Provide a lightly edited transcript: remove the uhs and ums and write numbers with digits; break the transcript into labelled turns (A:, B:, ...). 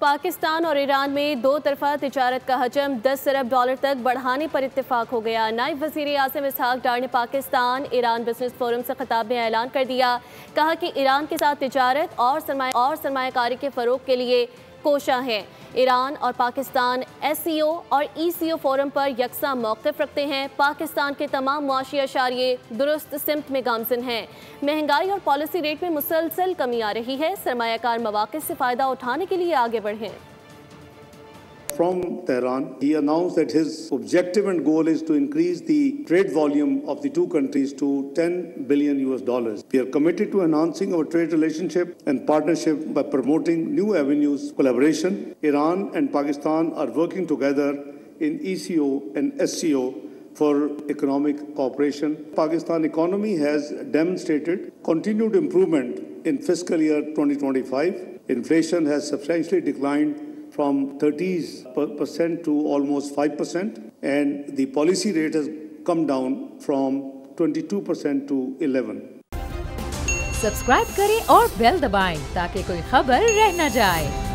A: पाकिस्तान और ईरान में दो तरफा तिजारत का हजम 10 अरब डॉलर तक बढ़ाने पर इत्तेफाक हो गया। नायब वज़ीर आसिम इसहाक डार ने पाकिस्तान ईरान बिजनेस फोरम से खिताब में ऐलान कर दिया, कहा कि ईरान के साथ तिजारत और सरमायाकारी के फ़रोग के लिए कोशा है। ईरान और पाकिस्तान SCO और ECO फोरम पर यकसा मौक़िफ़ रखते हैं। पाकिस्तान के तमाम मुआशी अशारिये दुरुस्त सिमत में गामज़न हैं। महंगाई और पॉलिसी रेट में मुसलसल कमी आ रही है। सरमायाकार मौक़े से फ़ायदा उठाने के लिए आगे बढ़ें।
B: From Tehran, he announced that his objective and goal is to increase the trade volume of the two countries to $10 billion. We are committed to enhancing our trade relationship and partnership by promoting new avenues of collaboration. Iran and Pakistan are working together in ECO and SCO for economic cooperation. Pakistan economy has demonstrated continued improvement in fiscal year 2025. Inflation has substantially declined from 30% to almost 5%, and the policy rate has come down from 22% to 11%.
C: Subscribe करें और bell दबाएं ताकि कोई खबर रह न जाए।